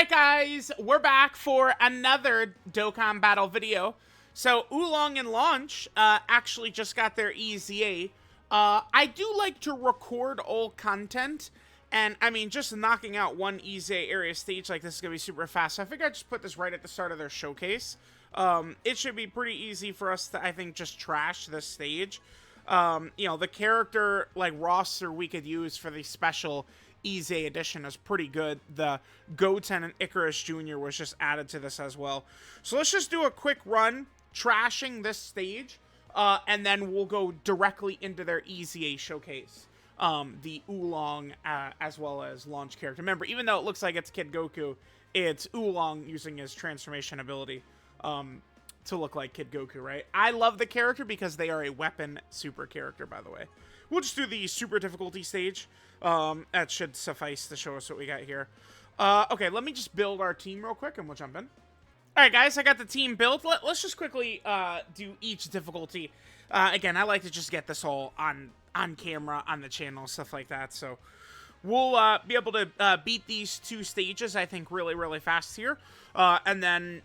Alright guys, we're back for another Dokkan battle video. So, Oolong and Launch actually just got their EZA. I do like to record all content, and I mean, just knocking out one EZA area stage like this is going to be super fast. So I figured I'd just put this right at the start of their showcase. It should be pretty easy for us to, I think, just trash this stage. You know, the character, like, roster we could use for the special EZA edition is pretty good. The Goten and Icarus Jr. was just added to this as well. So let's just do a quick run, trashing this stage, and then we'll go directly into their EZA showcase. The Oolong, as well as Launch character. Remember, even though it looks like it's Kid Goku, it's Oolong using his transformation ability, to look like Kid Goku, right? I love the character because they are a weapon super character, by the way. We'll just do the super difficulty stage. That should suffice to show us what we got here. Okay, let me just build our team real quick and we'll jump in. Alright guys, I got the team built. Let's just quickly do each difficulty. Again, I like to just get this all on camera, on the channel, stuff like that. So we'll be able to beat these two stages, I think, really, really fast here. And then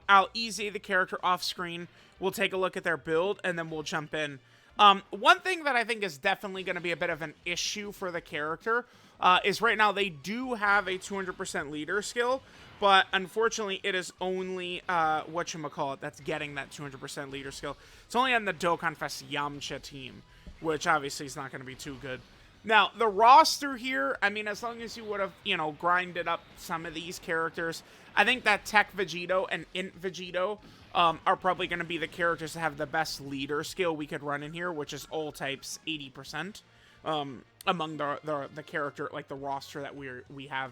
I'll EZ the character off screen. We'll take a look at their build, and then we'll jump in. One thing that I think is definitely going to be a bit of an issue for the character is right now they do have a 200% leader skill, but unfortunately it is only, whatchamacallit, that's getting that 200% leader skill. It's only on the Dokkan Fest Yamcha team, which obviously is not going to be too good. Now, the roster here, I mean, as long as you would have, you know, grinded up some of these characters, I think that Tech Vegito and Int Vegito are probably going to be the characters that have the best leader skill we could run in here, which is all types 80%, among the character, like the roster that we have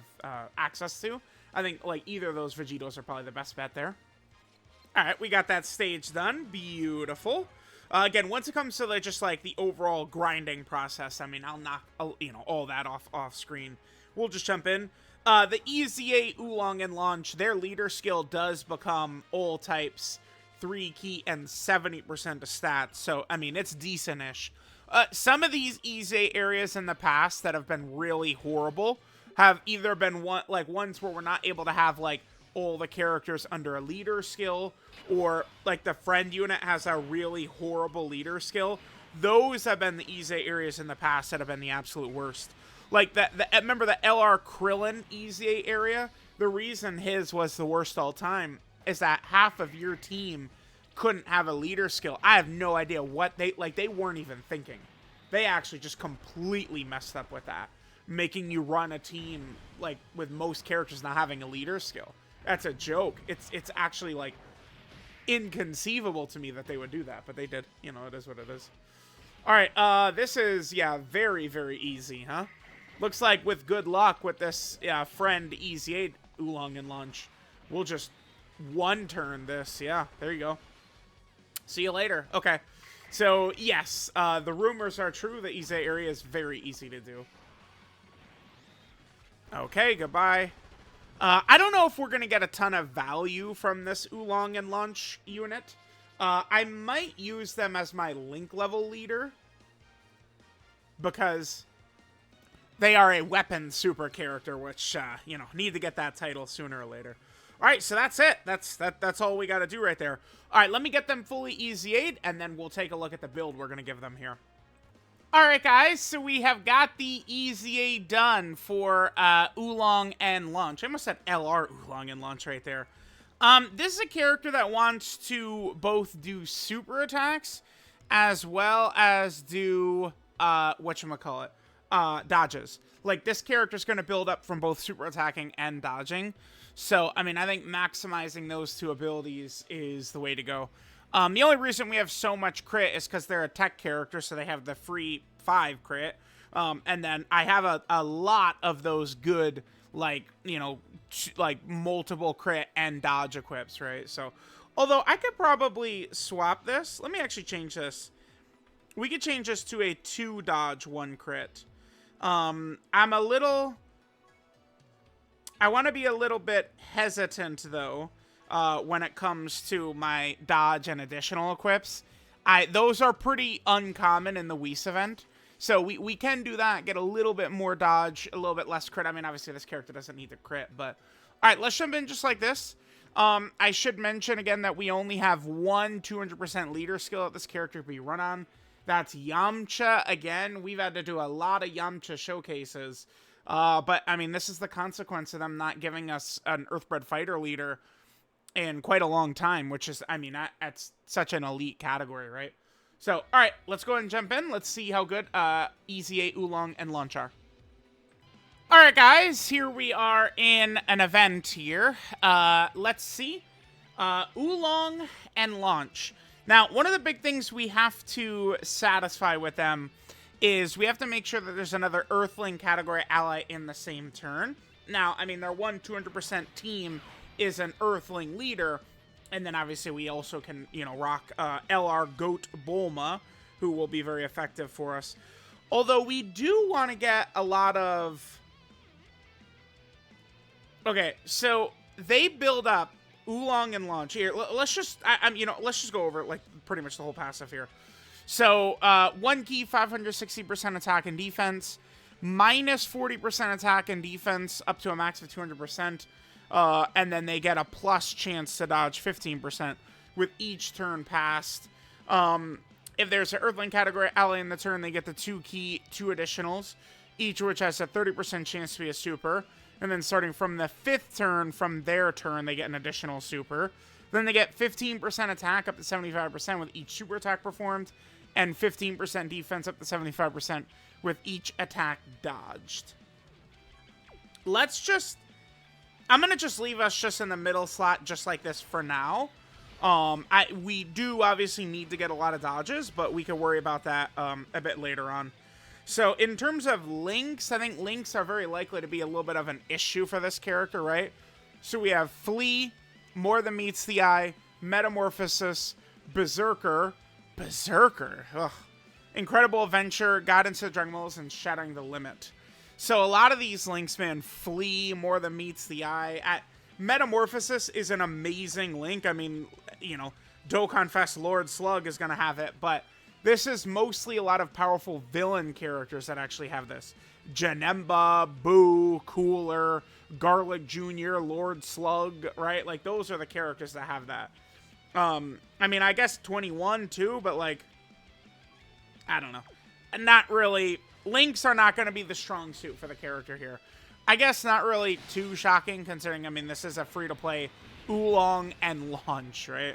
access to. I think, like, either of those Vegitos are probably the best bet there. Alright, we got that stage done. Beautiful. Again, once it comes to the overall grinding process, I mean, I'll knock, you know, all that off screen. We'll just jump in. The EZA Oolong and Launch, their leader skill does become all types 3 key and 70% of stats. So, I mean, it's decent-ish. Some of these EZA areas in the past that have been really horrible have either been ones where we're not able to have, like, all the characters under a leader skill, or like the friend unit has a really horrible leader skill. Those have been the EZA areas in the past that have been the absolute worst. Like remember the LR Krillin EZA area? The reason his was the worst all time is that half of your team couldn't have a leader skill. I have no idea what they weren't even thinking. They actually just completely messed up with that, making you run a team like with most characters not having a leader skill. That's a joke. It's actually, like, inconceivable to me that they would do that, but they did. You know, it is what it is. Alright, this is, yeah, very, very easy, huh? Looks like with good luck with this friend EZA Oolong and Launch, we'll just one-turn this. Yeah, there you go. See you later. Okay. So, yes, the rumors are true. The EZA area is very easy to do. Okay, goodbye. I don't know if we're going to get a ton of value from this Oolong and Launch unit. I might use them as my link level leader, because they are a weapon super character, which, you know, need to get that title sooner or later. Alright, so that's it. That's all we got to do right there. Alright, let me get them fully EZA'd, and then we'll take a look at the build we're going to give them here. Alright guys, so we have got the EZA done for Oolong and Launch. I almost said LR Oolong and Launch right there. This is a character that wants to both do super attacks as well as do, whatchamacallit, dodges. Like, this character's going to build up from both super attacking and dodging. So, I mean, I think maximizing those two abilities is the way to go. The only reason we have so much crit is because they're a tech character, so they have the free 5 crit. And then I have a lot of those good, like, you know, like multiple crit and dodge equips, right? So, although I could probably swap this. Let me actually change this. We could change this to a 2 dodge, 1 crit. I'm a little... I want to be a little bit hesitant, though, when it comes to my dodge and additional equips. Those are pretty uncommon in the Whis event. So we can do that, get a little bit more dodge, a little bit less crit. I mean, obviously this character doesn't need the crit, but... All right, let's jump in just like this. I should mention again that we only have one 200% leader skill that this character can be run on. That's Yamcha. Again, we've had to do a lot of Yamcha showcases. But, I mean, this is the consequence of them not giving us an Earthbred fighter leader in quite a long time, which is, I mean, that's such an elite category, right? So, all right, let's go ahead and jump in. Let's see how good EZA, Oolong, and Launch are. All right, guys, here we are in an event here. Let's see. Oolong and Launch. Now, one of the big things we have to satisfy with them is we have to make sure that there's another Earthling category ally in the same turn. Now, I mean, their 200% team is an Earthling leader, and then obviously we also can, you know, rock LR Goat Bulma, who will be very effective for us. Although we do want to get a lot of... Okay, so they build up Oolong and Launch. Here, let's just, let's just go over like pretty much the whole passive here. So, 1 key, 560% attack and defense, minus 40% attack and defense, up to a max of 200%. And then they get a plus chance to dodge 15% with each turn passed. If there's an Earthling category ally in the turn, they get the 2 key, 2 additionals, each of which has a 30% chance to be a super. And then starting from the 5th turn from their turn, they get an additional super. Then they get 15% attack up to 75% with each super attack performed, and 15% defense up to 75% with each attack dodged. I'm going to just leave us just in the middle slot just like this for now. We do obviously need to get a lot of dodges, but we can worry about that a bit later on. So in terms of links, I think links are very likely to be a little bit of an issue for this character, right? So we have Flee, More Than Meets the Eye, Metamorphosis, Berserker, ugh. Incredible Adventure, Guidance to the Dragon Balls, and Shattering the Limit. So a lot of these links, man, Flee, More Than Meets the Eye. Metamorphosis is an amazing link. I mean, you know, Dokkan Fest Lord Slug is going to have it, but this is mostly a lot of powerful villain characters that actually have this. Janemba, Boo, Cooler, Garlic Jr., Lord Slug, right? Like, those are the characters that have that. I mean, I guess 21 too, but like, I don't know. Not really. Links are not going to be the strong suit for the character here. I guess not really too shocking considering, I mean, this is a free-to-play Oolong and Launch, right?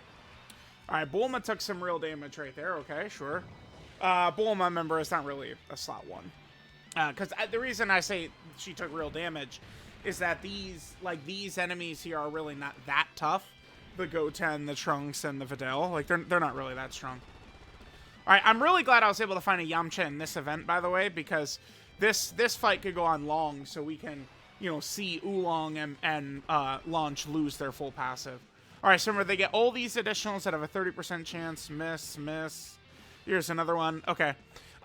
Alright, Bulma took some real damage right there. Okay, sure. Bulma, remember, is not really a slot 1. Because the reason I say she took real damage is that these enemies here are really not that tough. The Goten, the Trunks, and the Videl. Like, they're not really that strong. Alright, I'm really glad I was able to find a Yamcha in this event, by the way, because this fight could go on long, so we can, you know, see Oolong and Launch lose their full passive. Alright, so remember, they get all these additionals that have a 30% chance. Miss. Here's another one. Okay.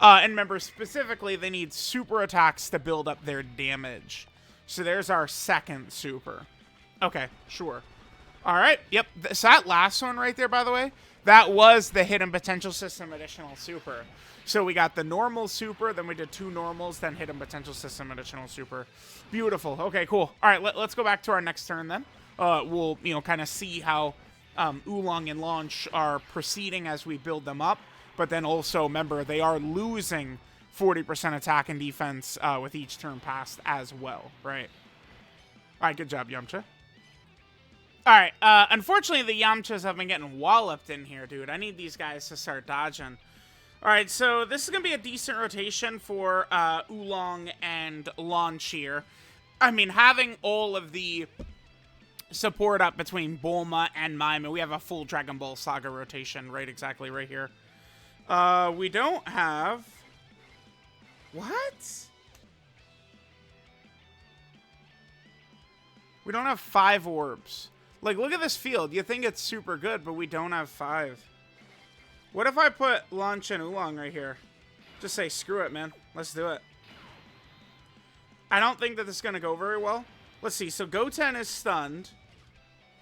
And remember, specifically, they need super attacks to build up their damage. So there's our second super. Okay, sure. Alright, yep. So that last one right there, by the way, that was the Hidden Potential System additional super. So we got the normal super, then we did 2 normals, then Hidden Potential System additional super. Beautiful. Okay, cool. Alright, let's go back to our next turn then. We'll, you know, kind of see how Oolong and Launch are proceeding as we build them up. But then also, remember, they are losing 40% attack and defense with each turn passed as well, right? All right, good job, Yamcha. All right, unfortunately, the Yamchas have been getting walloped in here, dude. I need these guys to start dodging. All right, so this is going to be a decent rotation for Oolong and Launch here. I mean, having all of the support up between Bulma and Maima, we have a full Dragon Ball Saga rotation, right? Exactly right here. We don't have... What? We don't have 5 orbs. Like, look at this field. You think it's super good, but we don't have 5. What if I put Launch and Oolong right here? Just say, screw it, man. Let's do it. I don't think that this is going to go very well. Let's see. So, Goten is stunned.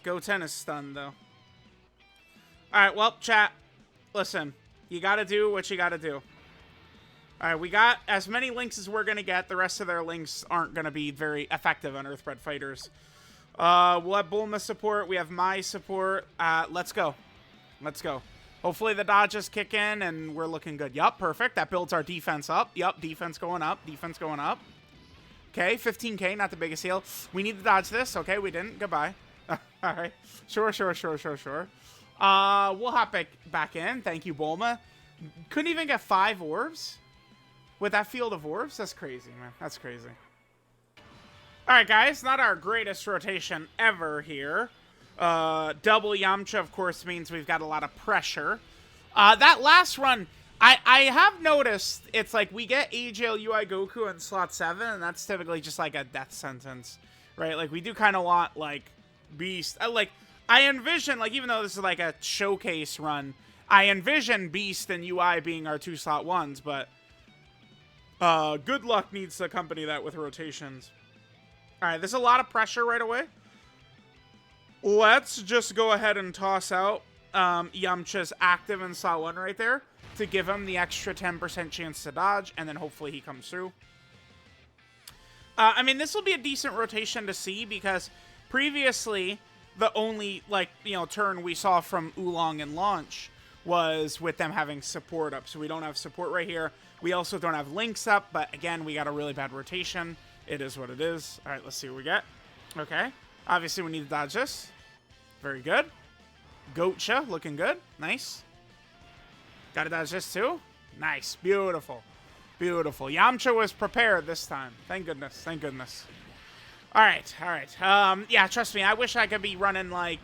Goten is stunned, though. Alright, well, chat. Listen. You gotta do what you gotta do. All right, we got as many links as we're going to get. The rest of their links aren't going to be very effective on Earthbred fighters. We'll have Bulma support. We have my support. Let's go. Let's go. Hopefully the dodges kick in and we're looking good. Yup, perfect. That builds our defense up. Yup, defense going up. Defense going up. Okay, 15k, not the biggest heal. We need to dodge this. Okay, we didn't. Goodbye. All right. Sure. We'll hop back in. Thank you, Bulma. Couldn't even get 5 orbs with that field of orbs? That's crazy, man. That's crazy. All right, guys. Not our greatest rotation ever here. Double Yamcha, of course, means we've got a lot of pressure. That last run, I have noticed it's like we get AGL UI Goku in slot 7, and that's typically just like a death sentence, right? Like, we do kind of want, like, Beast. I envision, like, even though this is like a showcase run, I envision Beast and UI being our 2 slot 1s, but good luck needs to accompany that with rotations. All right, there's a lot of pressure right away. Let's just go ahead and toss out Yamcha's active in slot 1 right there to give him the extra 10% chance to dodge, and then hopefully he comes through. I mean, this will be a decent rotation to see because previously the only, like, you know, turn we saw from Oolong and Launch was with them having support up. So we don't have support right here. We also don't have links up, but again, we got a really bad rotation. It is what it is. All right, let's see what we get. Okay. Obviously, we need to dodge this. Very good. Goatcha, looking good. Nice. Gotta dodge this too. Nice. Beautiful. Beautiful. Yamcha was prepared this time. Thank goodness. Thank goodness. All right. All right. Yeah, trust me. I wish I could be running, like,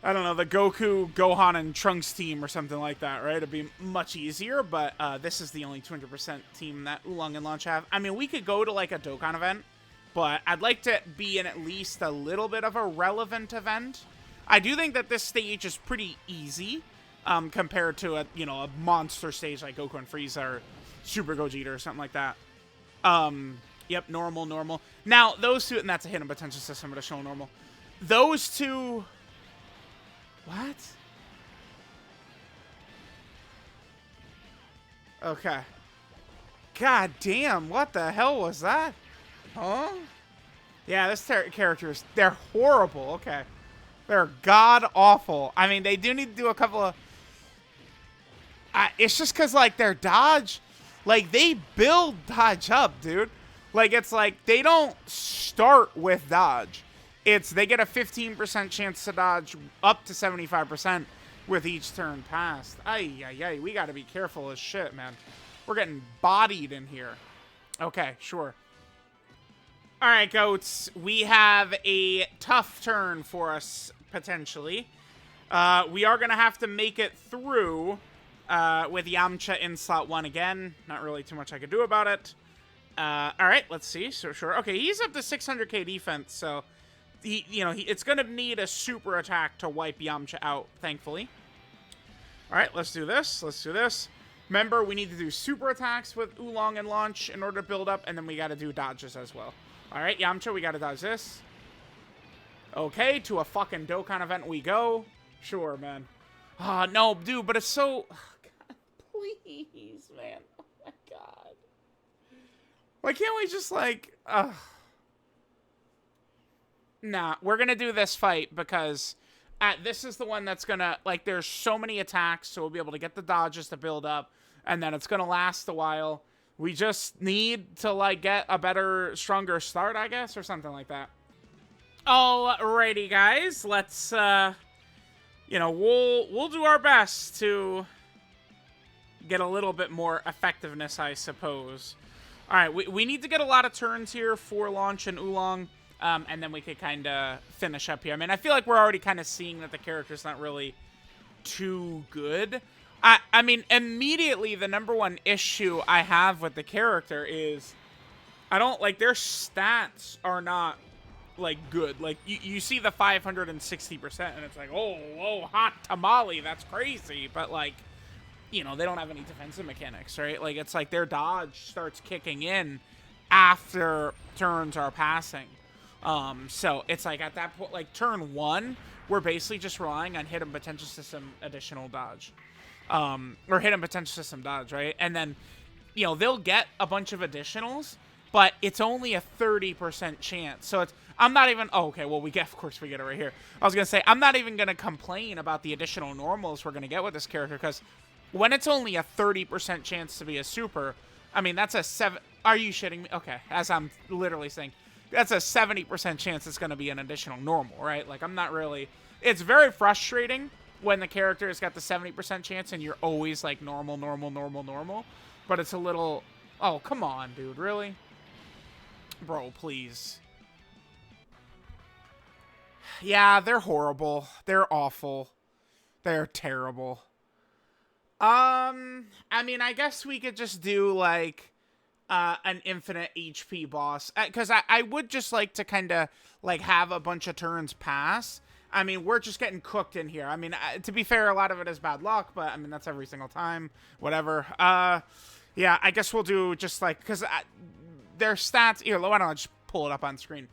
I don't know, the Goku, Gohan, and Trunks team or something like that, right? It'd be much easier, but this is the only 200% team that Oolong and Launch have. I mean, we could go to, like, a Dokkan event, but I'd like to be in at least a little bit of a relevant event. I do think that this stage is pretty easy compared to a, you know, a monster stage like Goku and Frieza or Super Gogeta or something like that. Yep, normal. Now, those two, and that's a hidden potential system, additional normal. Those two... What? Okay. God damn, what the hell was that? Huh? Yeah, this characters, they're horrible. Okay. They're god-awful. I mean, they do need to do a couple of... it's just because, like, their dodge... Like, they build dodge up, dude. Like, it's like, they don't start with dodge. It's, they get a 15% chance to dodge up to 75% with each turn passed. Ay, we gotta be careful as shit, man. We're getting bodied in here. Okay, sure. Alright, goats. We have a tough turn for us, potentially. We are gonna have to make it through with Yamcha in slot 1 again. Not really too much I could do about it. Alright, let's see. So, sure. Okay, he's up to 600k defense, so... it's going to need a super attack to wipe Yamcha out, thankfully. All right, let's do this. Let's do this. Remember, we need to do super attacks with Oolong and Launch in order to build up, and then we got to do dodges as well. All right, Yamcha, we got to dodge this. Okay, to a fucking Dokkan event we go. Sure, man. Oh, no, dude, but it's so... Oh, God, please, man. Oh, my God. Why can't we just, like... Nah, we're going to do this fight because this is the one that's going to, like, there's so many attacks, so we'll be able to get the dodges to build up, and then it's going to last a while. We just need to, like, get a better, stronger start, I guess, or something like that. Alrighty, guys. Let's, we'll do our best to get a little bit more effectiveness, I suppose. Alright, we need to get a lot of turns here for Launch and Oolong. And then we could kind of finish up here. I mean, I feel like we're already kind of seeing that the character's not really too good. I mean, immediately the number one issue I have with the character is I don't, like, their stats are not, like, good. Like, you see the 560%, and it's like, oh, hot tamale, that's crazy. But, like, they don't have any defensive mechanics, right? Like, it's like their dodge starts kicking in after turns are passing. So it's like at that point, like turn 1, we're basically just relying on hidden potential system additional dodge. or hidden potential system dodge, right? And then, you know, they'll get a bunch of additionals, but it's only a 30% chance. So it's, I'm not even, oh, okay, well, we get, of course we get it right here. I was going to say, I'm not even going to complain about the additional normals we're going to get with this character, because when it's only a 30% chance to be a super, I mean, that's a 7, are you shitting me? Okay, as I'm literally saying, that's a 70% chance it's going to be an additional normal, right? Like, I'm not really, it's very frustrating when the character has got the 70% chance and you're always like normal, normal, normal, normal. But it's a little, oh, come on, dude, really? Bro, please. Yeah, they're horrible. They're awful. They're terrible. I mean, I guess we could just do, like, an infinite HP boss. Because I would just like to kind of, like, have a bunch of turns pass. I mean, we're just getting cooked in here. I mean, to be fair, a lot of it is bad luck, but, I mean, that's every single time. Whatever. Yeah, I guess we'll do just, like, because their stats... Here, why don't I just pull it up on screen?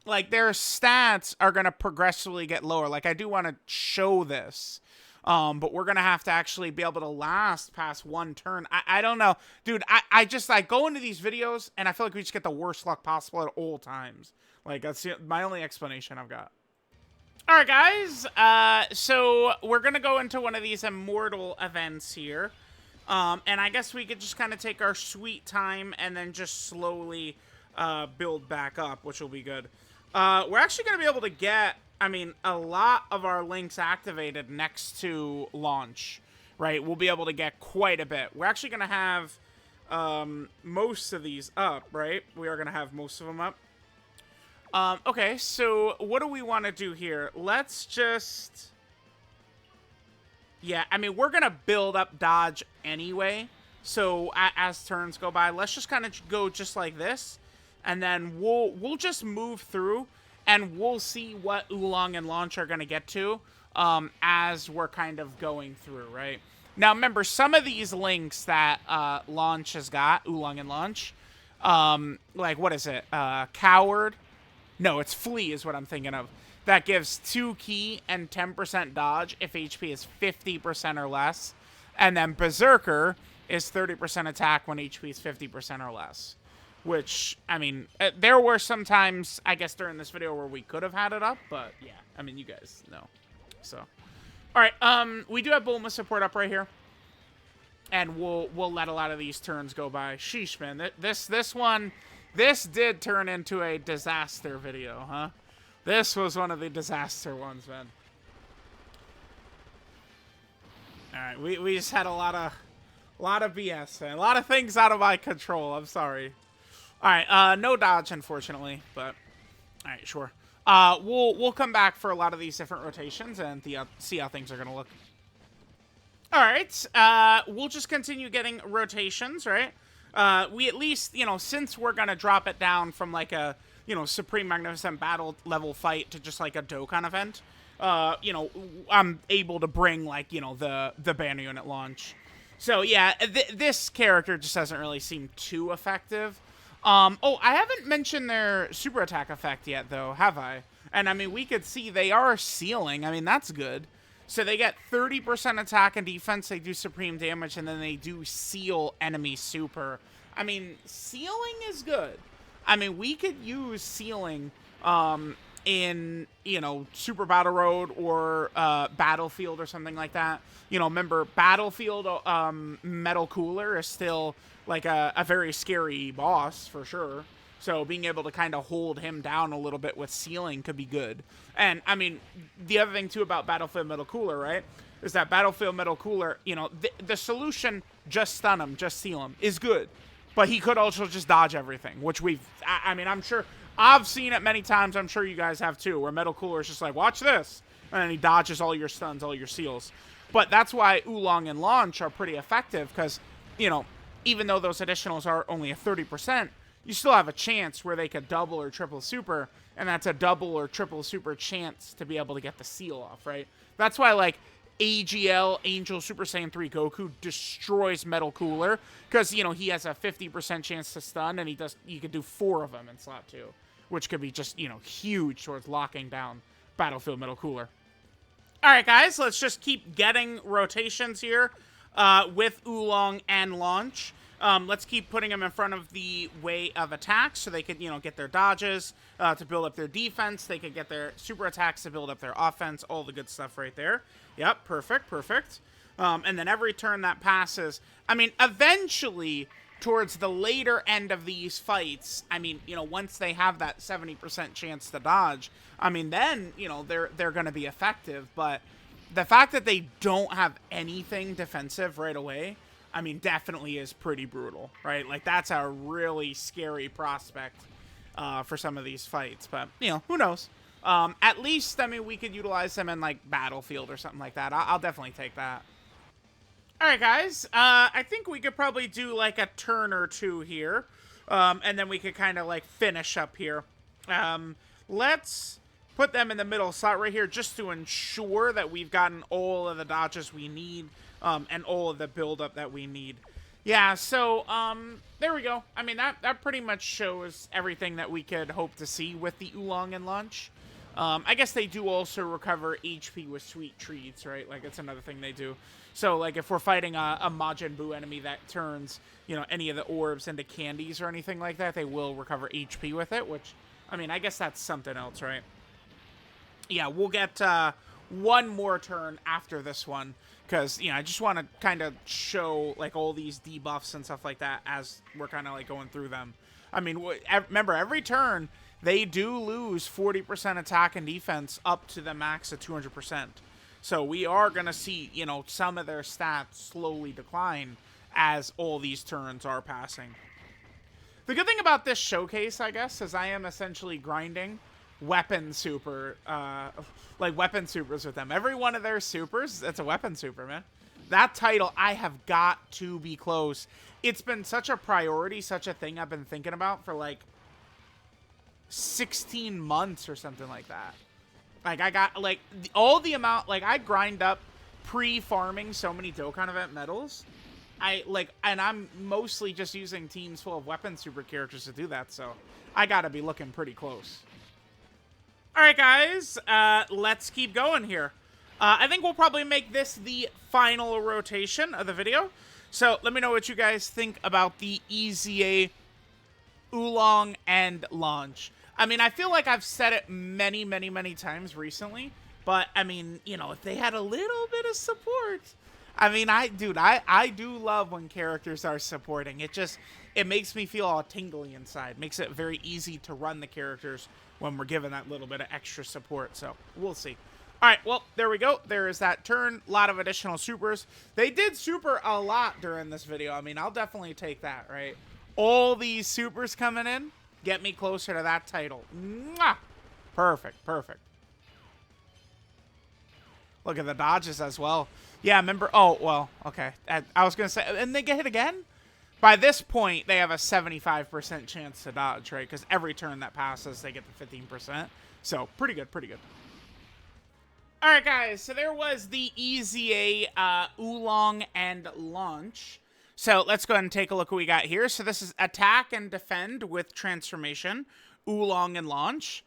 Like, their stats are going to progressively get lower. Like, I do want to show this. But we're going to have to actually be able to last past one turn. I don't know. Dude, I just, like, go into these videos, and I feel like we just get the worst luck possible at all times. Like, that's my only explanation I've got. Alright, guys. So, we're going to go into one of these immortal events here. And I guess we could just kind of take our sweet time and then just slowly build back up, which will be good. We're actually going to be able to get, I mean, a lot of our links activated next to launch, right? We'll be able to get quite a bit. We're actually going to have most of these up, right? We are going to have most of them up. Okay, so what do we want to do here? Let's just... Yeah, I mean, we're going to build up dodge anyway. So as turns go by, let's just kind of go just like this. And then we'll just move through, and we'll see what Oolong and Launch are going to get to as we're kind of going through, right? Now, remember, some of these links that Launch has got, Oolong and Launch, like, what is it? Coward? No, it's Flee is what I'm thinking of. That gives 2 key and 10% dodge if HP is 50% or less. And then Berserker is 30% attack when HP is 50% or less. Which, I mean, there were some times, I guess, during this video where we could have had it up. But, yeah, I mean, you guys know. So, alright, we do have Bulma support up right here. And we'll let a lot of these turns go by. Sheesh, man. This did turn into a disaster video, huh? This was one of the disaster ones, man. Alright, we just had a lot of BS, man. A lot of things out of my control. I'm sorry. Alright, no dodge, unfortunately, but alright, sure. We'll come back for a lot of these different rotations and see how things are gonna look. Alright, we'll just continue getting rotations, right? We at least, you know, since we're gonna drop it down from like a, you know, Supreme Magnificent Battle level fight to just like a Dokkan event, you know, I'm able to bring like, you know, the banner unit launch. So yeah, this character just doesn't really seem too effective. Oh, I haven't mentioned their super attack effect yet though, have I? And I mean, we could see they are sealing. I mean, that's good. So they get 30% attack and defense, they do supreme damage, and then they do seal enemy super. I mean, sealing is good. I mean, we could use sealing in, you know, Super Battle Road or Battlefield or something like that. You know, remember, Battlefield Metal Cooler is still, like, a very scary boss, for sure. So being able to kind of hold him down a little bit with sealing could be good. And, I mean, the other thing, too, about Battlefield Metal Cooler, right, is that Battlefield Metal Cooler, you know, the solution, just stun him, just seal him, is good. But he could also just dodge everything, which I mean, I'm sure, I've seen it many times, I'm sure you guys have too, where Metal Cooler is just like, watch this, and then he dodges all your stuns, all your seals. But that's why Oolong and Launch are pretty effective, because, you know, even though those additionals are only a 30%, you still have a chance where they could double or triple super, and that's a double or triple super chance to be able to get the seal off, right? That's why, like, AGL, Angel Super Saiyan 3 Goku, destroys Metal Cooler, because, you know, he has a 50% chance to stun, and you could do 4 of them in slot 2, which could be just, you know, huge towards locking down Battlefield Metal Cooler. All right, guys, let's just keep getting rotations here with Oolong and Launch. Let's keep putting them in front of the way of attacks so they could, get their dodges to build up their defense. They could get their super attacks to build up their offense. All the good stuff right there. Yep, perfect, perfect. And then every turn that passes, I mean, eventually, towards the later end of these fights, I mean, once they have that 70% chance to dodge, I mean, then, they're going to be effective. But the fact that they don't have anything defensive right away, I mean, definitely is pretty brutal, right? Like, that's a really scary prospect for some of these fights. But, who knows? At least, I mean, we could utilize them in, like, Battlefield or something like that. I'll definitely take that. All right, guys. I think we could probably do, like, a turn or two here. And then we could kind of, like, finish up here. Let's put them in the middle slot right here just to ensure that we've gotten all of the dodges we need and all of the buildup that we need. Yeah, so there we go. I mean, that pretty much shows everything that we could hope to see with the Oolong and Launch. I guess they do also recover HP with sweet treats, right? Like, it's another thing they do. So, like, if we're fighting a Majin Buu enemy that turns, any of the orbs into candies or anything like that, they will recover HP with it, which, I mean, I guess that's something else, right? Yeah, we'll get one more turn after this one, because, I just want to kind of show, like, all these debuffs and stuff like that as we're kind of, like, going through them. I mean, remember, every turn, they do lose 40% attack and defense up to the max of 200%. So we are going to see, some of their stats slowly decline as all these turns are passing. The good thing about this showcase, I guess, is I am essentially grinding weapon super, like weapon supers with them. Every one of their supers, it's a weapon super, man. That title, I have got to be close. It's been such a priority, such a thing I've been thinking about for like 16 months or something like that. Like, I got, like, all the amount, like, I grind up pre-farming so many Dokkan event medals. And I'm mostly just using teams full of weapon super characters to do that, so I gotta be looking pretty close. Alright, guys, let's keep going here. I think we'll probably make this the final rotation of the video. So, let me know what you guys think about the EZA Oolong and Launch. I mean, I feel like I've said it many, many, many times recently, but, I mean, if they had a little bit of support, I mean, I do love when characters are supporting. It makes me feel all tingly inside. Makes it very easy to run the characters when we're given that little bit of extra support, so we'll see. All right, well, there we go. There is that turn. A lot of additional supers. They did super a lot during this video. I mean, I'll definitely take that, right? All these supers coming in. Get me closer to that title. Mwah! Perfect, perfect. Look at the dodges as well. Yeah, remember... Oh, well, okay. I was going to say... And they get hit again? By this point, they have a 75% chance to dodge, right? Because every turn that passes, they get the 15%. So, pretty good, pretty good. Alright, guys. So, there was the EZA Oolong and Launch. So let's go ahead and take a look what we got here. So this is attack and defend with transformation, Oolong and Launch.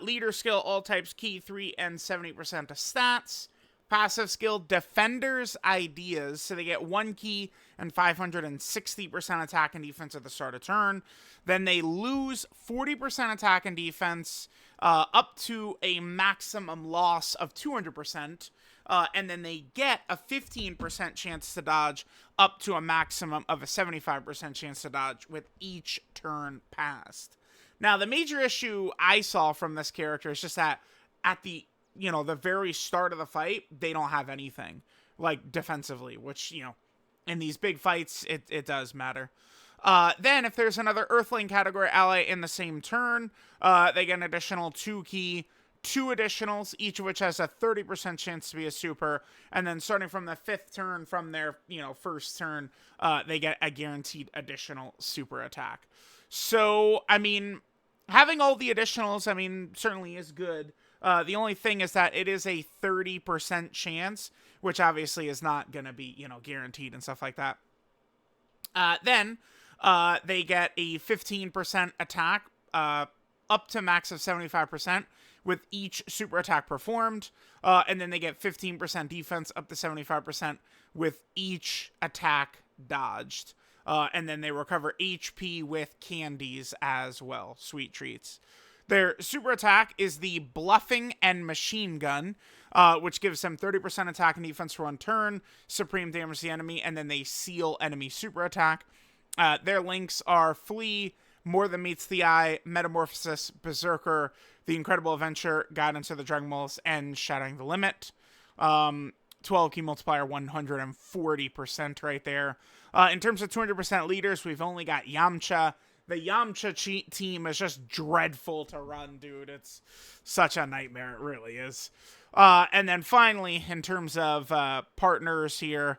Leader skill, all types, key 3 and 70% of stats. Passive skill, defender's ideas. So they get 1 key and 560% attack and defense at the start of turn. Then they lose 40% attack and defense up to a maximum loss of 200%. And then they get a 15% chance to dodge up to a maximum of a 75% chance to dodge with each turn passed. Now, the major issue I saw from this character is just that at the, the very start of the fight, they don't have anything, like, defensively, which, in these big fights, it does matter. Then, if there's another Earthling category ally in the same turn, they get an additional 2 key, 2 additionals, each of which has a 30% chance to be a super, and then starting from the 5th turn from their, first turn, they get a guaranteed additional super attack. So, I mean, having all the additionals, I mean, certainly is good. The only thing is that it is a 30% chance, which obviously is not going to be, guaranteed and stuff like that. Then, they get a 15% attack, up to max of 75% with each super attack performed. And then they get 15% defense up to 75% with each attack dodged. And then they recover HP with candies as well. Sweet treats. Their super attack is the Bluffing and Machine Gun, which gives them 30% attack and defense for 1 turn, supreme damage to the enemy, and then they seal enemy super attack. Their links are Flee, More Than Meets the Eye, Metamorphosis, Berserker, The Incredible Adventure, Guidance of the Dragon Balls, and Shattering the Limit. 12 key multiplier, 140% right there. In terms of 200% leaders, we've only got Yamcha. The Yamcha team is just dreadful to run, dude. It's such a nightmare. It really is. And then finally, in terms of partners here,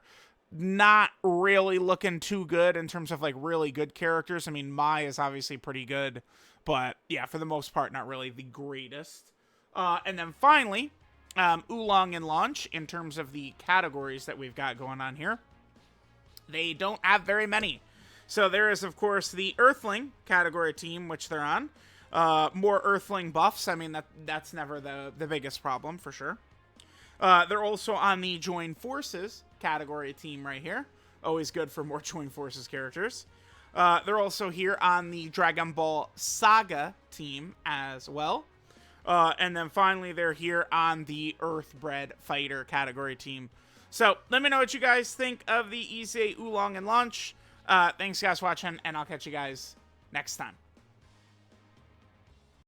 not really looking too good in terms of like really good characters. I mean, Mai is obviously pretty good, but yeah, for the most part, not really the greatest. And then finally, Oolong and Launch, in terms of the categories that we've got going on here, they don't have very many. So there is, of course, the Earthling category team, which they're on. More Earthling buffs. I mean, that's never the biggest problem, for sure. They're also on the Join Forces category team right here. Always good for more Join Forces characters. They're also here on the Dragon Ball Saga team as well. And then finally, they're here on the Earthbred Fighter category team. So let me know what you guys think of the EZA Oolong and Launch. Thanks, guys, for watching, and I'll catch you guys next time.